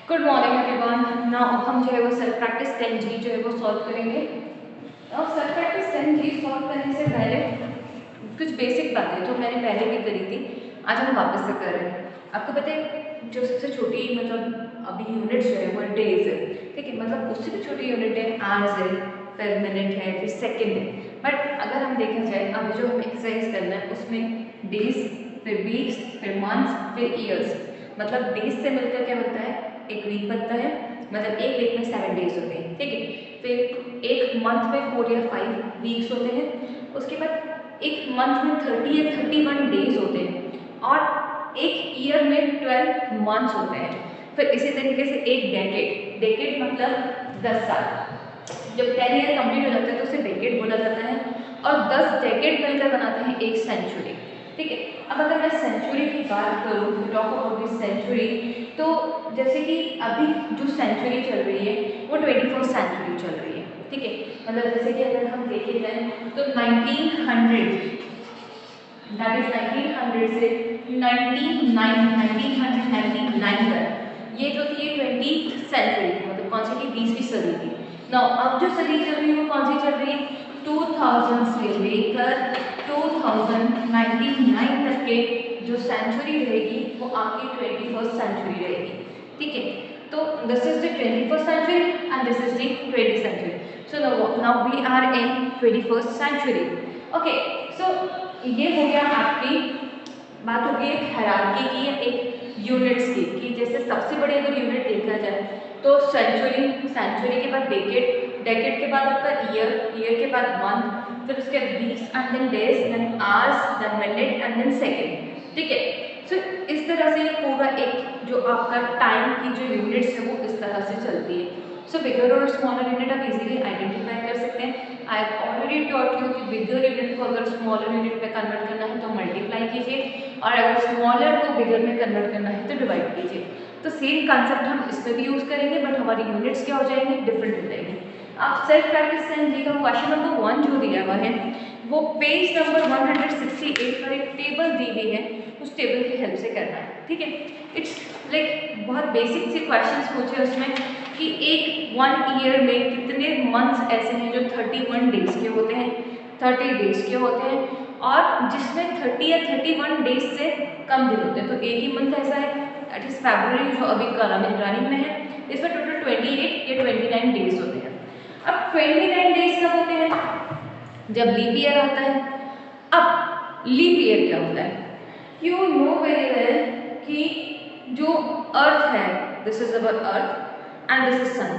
Good morning everyone. Now हम जो है वो सेल्फ प्रैक्टिस 10G जो है वो सॉल्व करेंगे। और सेल्फ प्रैक्टिस 10G सॉल्व करने से पहले कुछ बेसिक बातें जो मैंने पहले भी करी थी, आज हम वापस से कर रहे हैं। आपको पता है जो सबसे छोटी मतलब अभी यूनिट्स जो है वो डेज है, ठीक है, मतलब उससे भी छोटी यूनिट है आवर्स है, फिर मिनट है, फिर सेकेंड है। बट अगर हम देखा जाए अभी जो हम एक्सरसाइज करना है उसमें डेज, फिर वीक्स, फिर मंथ्स, फिर ईयर्स, मतलब डेज से मिलकर क्या बनता है, एक वीक बनता है, मतलब एक वीक में 7 डेज होते हैं, ठीक है। फिर एक मंथ में 4 या 5 वीक्स होते हैं। उसके बाद एक मंथ में 30 या 31 डेज होते हैं, और एक ईयर में 12 मंथ्स होते हैं। फिर इसी तरीके से एक डेकेड, डेकेड मतलब 10 साल। जब 10 ईयर कंप्लीट हो जाता है तो उसे डेकेड बोला जाता है, और 10 डेकेड मिलकर बनाते हैं एक सेंचुरी, ठीक है। अब अगर मैं सेंचुरी की बात करूँ, टॉक अबाउट दिस सेंचुरी, तो जैसे कि अभी जो सेंचुरी चल रही है वो 21st सेंचुरी चल रही है, ठीक है। मतलब जैसे कि अगर हम देखे जाए तो 1900, दैट इज 1900 से 1999 तक ये जो थी 20th सेंचुरी थी, मतलब कौन सी थी, 20वीं सदी थी। नाउ अब जो सदी चल रही है वो कौन सी चल रही है, 2000 से लेकर 2099 तक के जो सेंचुरी रहेगी वो आपकी 21st सेंचुरी रहेगी, ठीक है। तो this is the 21st century and this is the 20th century. So now we are in 21st century. Okay, so ये हो गया आपकी बात हो गई एक हायरार्की की या एक यूनिट्स की, कि जैसे सबसे बड़ी अगर यूनिट देखा जाए तो सेंचुरी, सेंचुरी के बाद डेकेड, डेकेड के बाद आपका ईयर, ईयर के बाद मंथ, फिर उसके weeks and then days, then hours, then minute and then second, ठीक है। सो इस तरह से पूरा एक जो आपका टाइम की जो यूनिट्स है वो इस तरह से चलती है। सो बिगर और स्मॉलर यूनिट आप इजीली आइडेंटिफाई कर सकते हैं। I have already taught you कि बिगर यूनिट को अगर स्मॉलर यूनिट में कन्वर्ट करना है तो मल्टीप्लाई कीजिए, और अगर स्मॉलर को बिगर में कन्वर्ट करना है तो डिवाइड कीजिए। तो सेम कंसेप्ट हम इसमें भी यूज करेंगे, बट हमारी यूनिट्स क्या हो जाएंगी, डिफरेंट हो जाएंगी। आप सेल्फ प्रैक्टिस सेंस का क्वेश्चन नंबर 1 जो दिया हुआ है वो पेज नंबर 168 पर एक टेबल दी हुई है, उस टेबल की हेल्प से करना है, ठीक है। इट्स लाइक बहुत बेसिक से क्वेश्चंस पूछे उसमें कि एक 1 ईयर में कितने मंथ्स ऐसे हैं जो 31 डेज के होते हैं, 30 डेज के होते हैं, और जिसमें 30 या 31 डेज से कम दिन होते हैं। तो एक ही मंथ ऐसा है, दैट इज फरवरी, जो अभी रनिंग में है, इसमें टोटल 28 या 29 डेज होते हैं। अब 29 डेज कब होते हैं, जब लीप ईयर आता है। अब लीप ईयर क्या होता है, यू नो वेरी वेल कि जो अर्थ है, this is our earth and this is sun.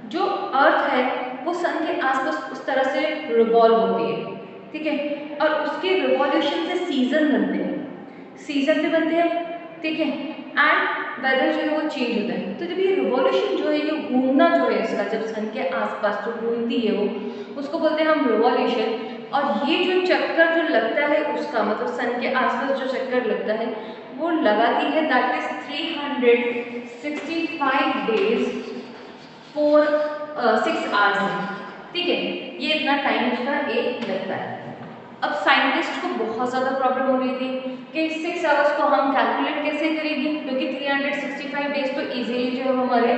जो अर्थ है वो सन के आसपास उस तरह से रिवॉल्व होती है, ठीक है, और उसके रिवॉल्यूशन से सीजन बनते हैं, सीजन पे बनते हैं, ठीक है, एंड वेदर जो है वो चेंज होता है। तो जब ये रिवॉल्यूशन जो है, ये घूमना जो है इसका, जब सन के आसपास जो घूमती है वो, उसको बोलते हैं हम रिवॉल्यूशन। और ये जो चक्कर जो लगता है उसका, मतलब सन के आसपास जो चक्कर लगता है वो लगाती है, that is 365 days for 6 hours में, ठीक है। ये इतना टाइम उसका एक लगता है। अब साइंटिस्ट को बहुत ज़्यादा प्रॉब्लम हो रही थी कि 6 आवर्स को हम कैलकुलेट कैसे करेंगे, क्योंकि 365 डेज तो इजीली जो है हमारे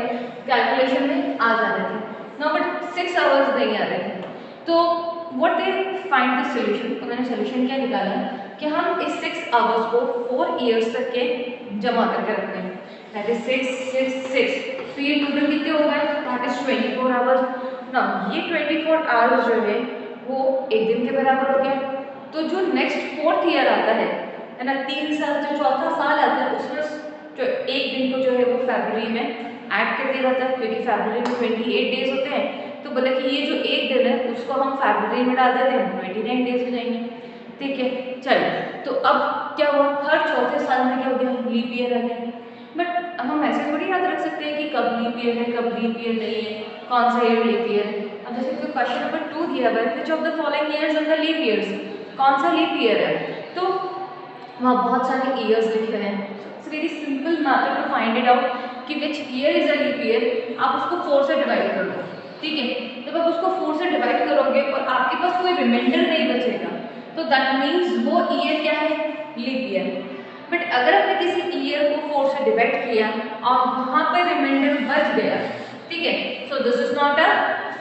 कैलकुलेशन में आ जा रहे थे ना, बट 6 आवर्स नहीं आ रहे थे। तो what they find the solution, उन्होंने सॉल्यूशन क्या निकाला कि हम इस 6 आवर्स को 4 ईयर्स तक के जमा करके रखते हैं, दैट इज 6 6 6। तो ये टोटल कितने हो गए, दैट इज 24 आवर्स ना। ये 24 आवर्स जो है वो एक दिन के बराबर हो गया। तो जो नेक्स्ट 4th ईयर आता है ना, 3 साल जो चौथा साल आता है, उसमें जो एक दिन को जो है वो फरवरी में ऐड कर दिया जाता है, क्योंकि फरवरी में 28 डेज होते हैं। तो बोले कि ये जो एक दिन है उसको हम फरवरी में डाल देते हैं, 29 डेज हो जाएंगे, ठीक है। चलिए, तो अब क्या हुआ, हर चौथे साल में क्या हो गया, लीप ईयर आ गया। बट अब हम ऐसे थोड़ी याद रख सकते हैं कि कब लीप ईयर है, कब लीप ईयर नहीं है, कौन सा ईयर लीप ईयर है। अब जैसे कोई क्वेश्चन नंबर 2 दिया हुआ है, which of the following years are the leap years, कौन सा लीप ईयर है, तो वहाँ बहुत सारे ईयर्स लिखे हैं। It's very simple method to find it out कि which year is a leap year. आप उसको 4 से डिवाइड कर दो, ठीक है। जब आप उसको 4 से डिवाइड करोगे और आपके पास कोई रिमाइंडर नहीं बचेगा, तो दैट मीन्स वो ईयर क्या है, लीप ईयर। बट अगर आपने किसी ईयर को 4 से डिवाइड किया और वहाँ पर रिमाइंडर बच गया, ठीक है, so this is not a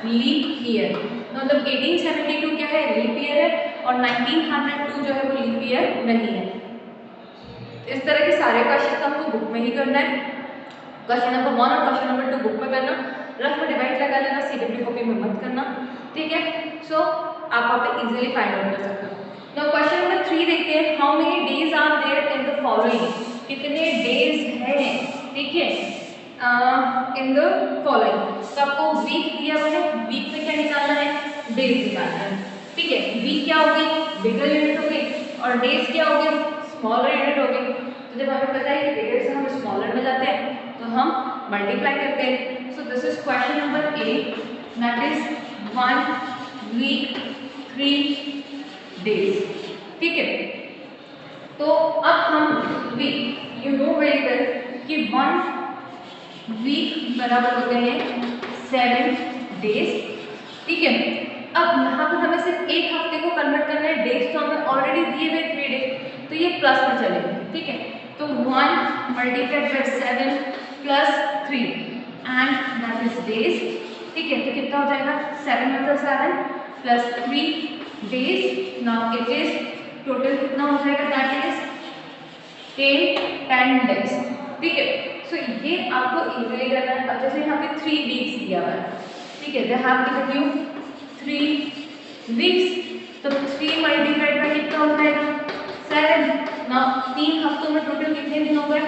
leap year. मतलब 1872 क्या है, लीप ईयर है, और 1902 जो है वो लीप ईयर नहीं है। इस तरह के सारे क्वेश्चन आपको बुक में ही करना है। क्वेश्चन नंबर 1 और क्वेश्चन नंबर 2 बुक में करना, रफ में डिवाइड लगा लेना, सीडब्ल्यू कॉपी में मत करना, ठीक है। सो आप वहाँ पे इजीली फाइंड आउट कर सकते हो। नाउ क्वेश्चन नंबर 3 देखते हैं, how many days are there in the following, कितने डेज हैं, ठीक है, इन द फॉलोइंग। तो आपको वीक दिया हुआ है, वीक में क्या निकालना है, डेज निकालना है, ठीक है। वीक क्या होगी, बिगर यूनिट होगी, और डेज क्या होगी, स्मॉलर यूनिट होगी। तो जब हमें पता है कि बिगर से हम स्मॉलर में जाते हैं तो हम मल्टीप्लाई करते हैं। So this is question number 8, that is 1 week 3 days, ठीक है। तो अब हम week, you know very well कि 1 वीक बराबर होते हैं 7 डेज, ठीक है। अब यहाँ पर हमें सिर्फ एक हफ्ते को कन्वर्ट करना है, डेज तो हमें ऑलरेडी दिए हुए 3 डेज, तो ये प्लस में चलेंगे, ठीक है। तो 1 multiplied by 7 plus 3 and that is days, ठीक है। तो कितना हो जाएगा, 7 मतलब 7 plus 3 days. Now it is total कितना हो जाएगा, दैट इज 10 डेज, ठीक है। सो ये आपको इजीली करना है। अब जैसे यहाँ पे 3 वीक्स दिया हुआ है, ठीक है, they have given you 3 weeks, तो 3 मल्टीप्लाइड बाय कितना हो जाएगा, 7। ना 3 हफ्तों में टोटल कितने दिन हो गए,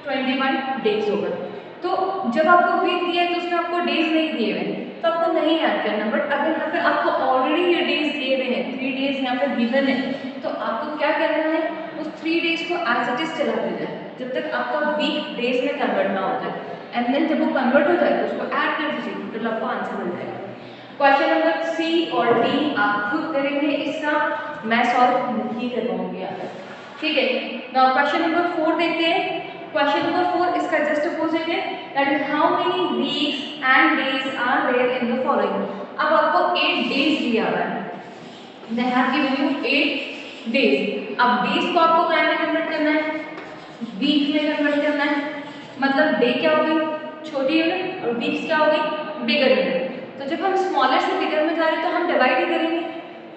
21 डेज हो गए। तो जब आपको वीक दिया है तो उसमें आपको डेज नहीं दिए हुए तो आपको नहीं याद करना, बट अगर यहाँ पे आपको ऑलरेडी ये डेज दिए हुए हैं, 3 डेज यहाँ पे गिवन है, तो आपको क्या करना है, उस 3 डेज को एज इट इज चलाते जाए जब तक आपका वीक डेज में कन्वर्ट ना हो जाए, एंड देन जब वो कन्वर्ट हो जाए तो उसको ऐड कर दीजिए, टोटल आपको आंसर मिल जाएगा। क्वेश्चन नंबर सी और डी आप खुद करेंगे, इसका मैं सॉल्व नहीं कर पाऊंगी यहाँ पर, ठीक है। नाउ क्वेश्चन नंबर 4 देखते हैं। क्वेश्चन नंबर 4 इसका जस्ट अपोजिट है, that is how many weeks and days are there in the following. अब आपको 8 डेज दिया हुआ है, they have given you 8 days. अब डेज को आपको क्या में कन्वर्ट करना है, वीक में कन्वर्ट करना है। मतलब डे क्या होगी, छोटी यूनिट, और वीक्स क्या होगी, बिगर यूनिट। तो जब हम स्मॉलर से बिगर में जा रहे हैं तो हम डिवाइड ही करेंगे,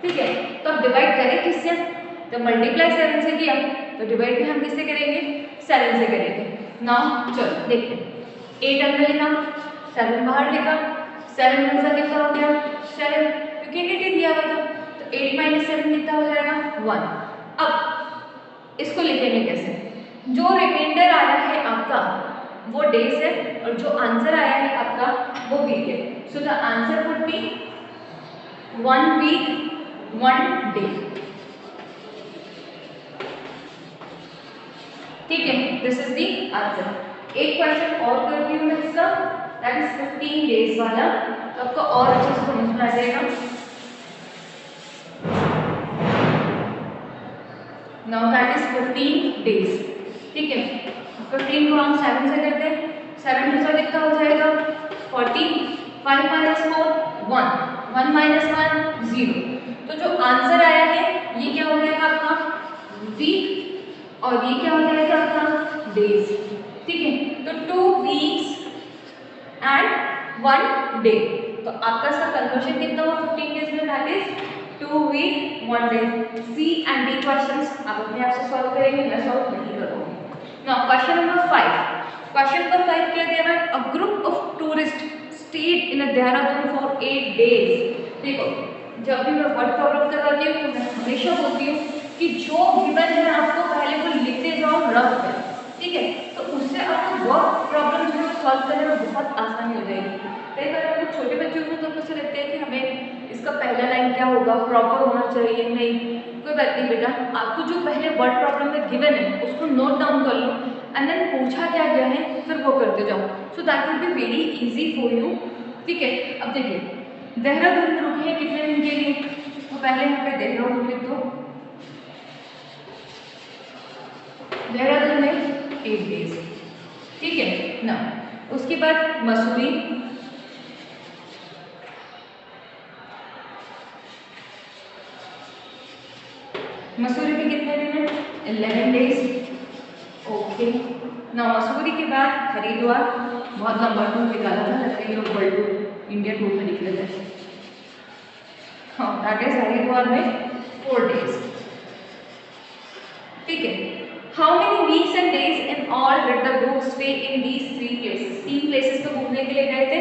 ठीक है। तो अब डिवाइड करें किससे, तो मल्टीप्लाई 7 से किया, तो डिवाइड भी हम किससे करेंगे, 7 से करेंगे। नाउ चलो देखते हैं, 8 अंदर लिखा, 7 बाहर लिखा, 7 में से कितना हो गया, 7, क्योंकि यूनिट दिया हुआ था, तो 8 माइनस 7 कितना हो जाएगा, 1। अब इसको लिखेंगे कैसे, जो रिमाइंडर आया है आपका वो डेज है, और जो आंसर आया है आपका वो वीक है। So the answer would be 1 week 1 day, ठीक है। This is the answer. एक क्वेश्चन और करती हूँ मैं इसका, दैट इज 15 डेज वाला, तो आपको और अच्छे से समझ में आ जाएगा। नाउ दैट इज 15 डेज, ठीक है। 15 को हम 7 से करते हैं, 7 के साथ कितना हो जाएगा, 40, 5 माइनस 4 1, 1 माइनस 1 0। तो जो आंसर आया है ये क्या हो जाएगा आपका, वीक, और ये क्या हो जाएगा आपका, डेज, ठीक है। तो 2 वीक्स एंड 1 डे, तो आपका इसका कन्वर्शन कितना हुआ 15 डेज में, that is 2 week 1 day. C and D questions आप अपने आप से सॉल्व करेंगे, मैं सॉल्व नहीं करूँगी। Now question number 5, question number 5 क्या दिया है, a group of tourist stayed in Dehradun for 8 days. देखो जब भी मैं वर्ड प्रॉब्लम करवाती हूँ तो मैं हमेशा बोलती हूँ कि जो गिवन है आपको पहले वो लिखते जाओ रफ में, ठीक है। तो उससे आपको वर्ड प्रॉब्लम जो है सॉल्व करने में बहुत आसानी हो जाएगी। कई बार हम लोग छोटे बच्चों को तो मुझसे लगते हैं कि हमें इसका पहला लाइन क्या होगा, प्रॉपर होना चाहिए, नहीं कोई बात नहीं बेटा, आपको जो पहले वर्ड प्रॉब्लम में गिवन है उसको नोट डाउन कर लो, एंड देन पूछा क्या गया है फिर वो करते जाओ, so that will be very easy for you, ठीक है। अब देखिए देहरादून में रुके हैं कितने दिन के लिए, तो पहले यहाँ पे देहरादून लिख दो, देहरादून में 8 डेज, ठीक है ना। उसके बाद मसूरी, मसूरी में कितने दिन है, 11 डेज, ओके ना, मसूरी के बाद हरिद्वार, बहुत लंबा टूर निकाला था, लगता है लोग वर्ल्ड टूर इंडिया टूर में निकले थे। हाँ दैट इज हरिद्वार में 4 days। ठीक है, how many weeks and days in all did the group stay in these 3 places? 3 places पे घूमने के लिए गए थे।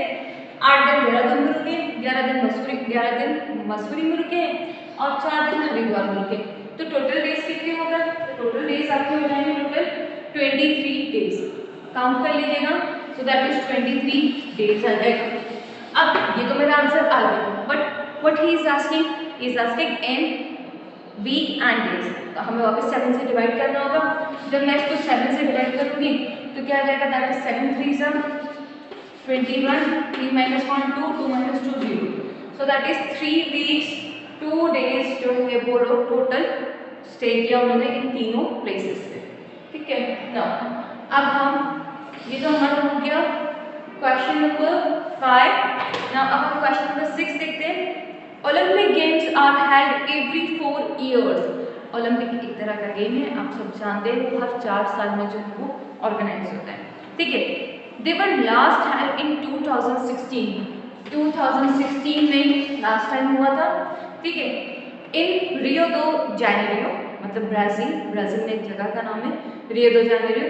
8 दिन देहरादून में रुके, 11 दिन मसूरी में रुके और 4 दिन हरिद्वार में रुके। तो टोटल डेज कितने होगा? तो टोटल डेज आपके हो जाएंगे टोटल 23 डेज। काउंट कर लीजिएगा। सो दैट इज 23 डेज आ जाएगा। अब ये तो मेरा आंसर आ गया, but what he is asking in week and days. तो हमें वापस 7 से डिवाइड करना होगा। जब मैं इसको 7 से डिवाइड करूंगी तो क्या आ जाएगा? That is 7 3 21, 3 minus 1 2, 2 minus 2 0। So that is 3 weeks 2 days जो है वो लोग टोटल स्टे किया उन्होंने इन तीनों प्लेसेस पे। ठीक है ना, अब हम ये तो हमारा हो गया क्वेश्चन नंबर 5। ना अब हम क्वेश्चन नंबर 6 देखते हैं। Olympic games are held every 4 years। Olympic एक तरह का गेम है, आप सब जानते हैं, वो हर 4 साल में जो है वो ऑर्गेनाइज होता है। ठीक है, they were last held in 2016 में लास्ट टाइम हुआ था। ठीक है, इन रियो दो जेनेरियो, मतलब ब्राजील में एक जगह का नाम है रियो दो जेनेरियो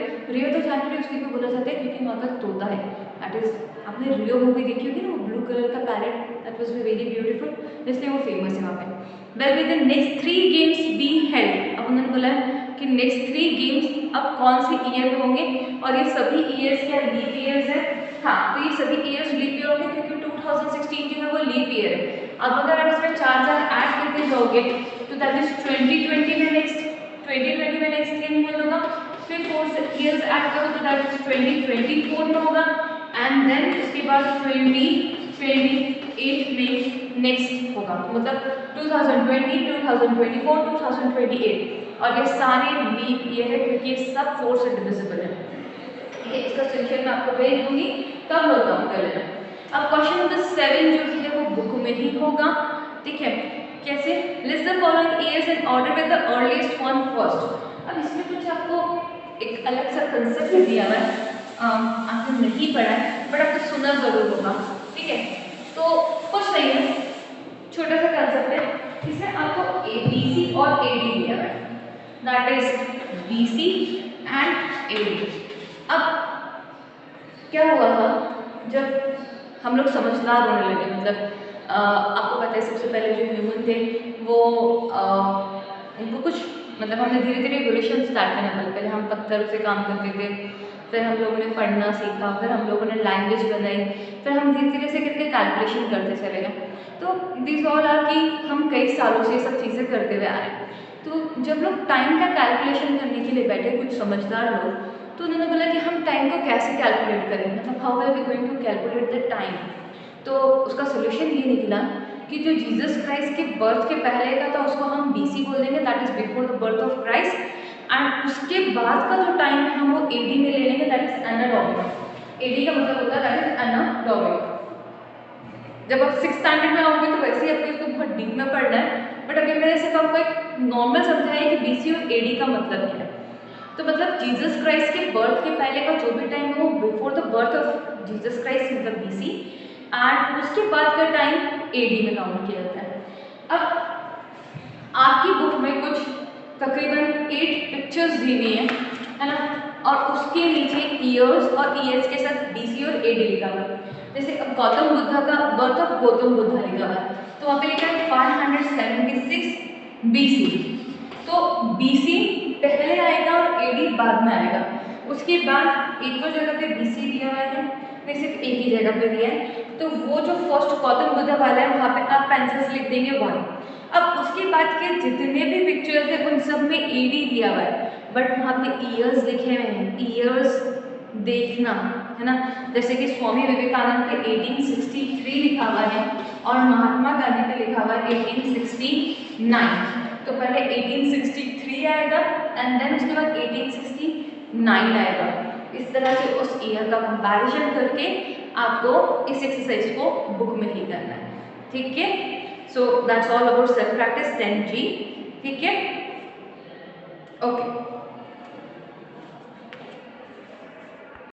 इसलिए भी बोला जाता है क्योंकि वहाँ का तोता है। दैट इज, आपने रियो मूवी देखी होगी ना, वो ब्लू कलर का parrot, that was very beautiful, इसलिए वो फेमस है वहाँ पे। Well with the next 3 games be held, अब उन्होंने बोला कि नेक्स्ट 3 गेम्स अब कौन से ईयर में होंगे, और ये सभी ईयर्स क्या लीप ईयर्स है? हाँ, तो ये सभी ईयर्स लीप ईयर होंगे क्योंकि 2016 जो है वो लीप ईयर है। अब अगर आप इसमें 4 ऐड करते जाओगे तो दैट इज 2020 में नेक्स्ट गेम होगा, फिर 4 ईयर्स ऐड करो तो दैट इज 2024 में होगा, एंड देन उसके बाद 2028 में नेक्स्ट होगा, मतलब 2020, 2024, 2028, और ये सारे लीप ईयर है क्योंकि ये सब 4 से डिविजिबल है। इसका सोल्यूशन मैं आपको भेज दूंगी, तब नोट डाउन कर लेना। अब क्वेश्चन नंबर 7 जो है वो बुक में ही होगा। ठीक है, कैसे? List the following years in order with the earliest one first. अब इसमें कुछ आपको एक अलग सा कंसेप्ट दिया हुआ है, आपने नहीं पढ़ा है बट आपने सुना जरूर होगा। ठीक है, तो कुछ नहीं है, छोटा सा कंसेप्ट है, इसमें आपको ABC और AD दिया हुआ है, that is BC and AD। अब क्या हुआ था जब हम लोग समझदार होने लगे, मतलब आपको पता है सबसे पहले जो ह्यूमन थे वो उनको कुछ, मतलब हमने धीरे धीरे एवोल्यूशन स्टार्ट करना पड़ा। पहले हम पत्थरों से काम करते थे, फिर हम लोगों ने पढ़ना सीखा, फिर हम लोगों ने लैंग्वेज बनाई, फिर हम धीरे धीरे से करके कैलकुलेशन करते चले गए। तो दिस ऑल आर कि हम कई सालों से ये सब चीज़ें करते हुए आ रहे हैं। तो जब लोग टाइम का कैलकुलेशन करने के लिए बैठे, कुछ समझदार लोग, तो उन्होंने बोला कि हम टाइम को कैसे कैलकुलेट करें, मतलब how are we going to calculate the time. तो उसका सोल्यूशन ये निकला कि जो जीसस क्राइस्ट के बर्थ के पहले का था उसको हम BC बोल देंगे, that is before the birth of Christ, and उसके बाद का जो टाइम है हम वो AD में ले लेंगे, दैट इज एनाडोमिक। AD का मतलब होता है दैट इज एनाडोमिक। जब आप 6th स्टैंडर्ड में आओगे तो वैसे ही आपको इसको बहुत डीप में पढ़ना है, बट अभी मैंने सिर्फ आपको एक नॉर्मल समझाया कि BC और AD का मतलब क्या है। तो मतलब जीसस क्राइस्ट के बर्थ के पहले का जो भी टाइम है वो before the birth of Jesus Christ, मतलब BC, एंड उसके बाद का टाइम AD में काउंट किया जाता है। अब आपकी बुक में कुछ तकरीबन 8 पिक्चर्स दी हुई हैं, है ना, और उसके नीचे ईयर्स और ईयर्स के साथ BC और AD लिखा हुआ है। जैसे अब गौतम बुद्ध का बर्थ ऑफ गौतम बुद्ध लिखा हुआ है, तो वहाँ पे लिखा है 576 BC। तो BC पहले आएगा और AD बाद में आएगा। उसके बाद एक और जगह पे BC दिया हुआ है, नहीं सिर्फ एक ही जगह पे दिया है, तो वो जो फर्स्ट गौतम बुद्ध वाला है वहाँ पे आप पेंसिल से लिख देंगे 1। अब उसके बाद के जितने भी पिक्चर्स है उन सब में AD दिया हुआ है, बट वहाँ पे ईयर्स लिखे हुए हैं, ईयर्स देखना, है ना। जैसे कि स्वामी विवेकानंद पे 1863 लिखा हुआ है और महात्मा गांधी पे लिखा हुआ है 1869। तो पहले 1863 आएगा एंड देन उसके बाद 1869 आएगा। इस तरह से उस ईयर का कंपैरिजन करके आपको इस एक्सरसाइज को बुक में ही करना है। ठीक है, so that's all about self practice 10G। ठीक है, ओके।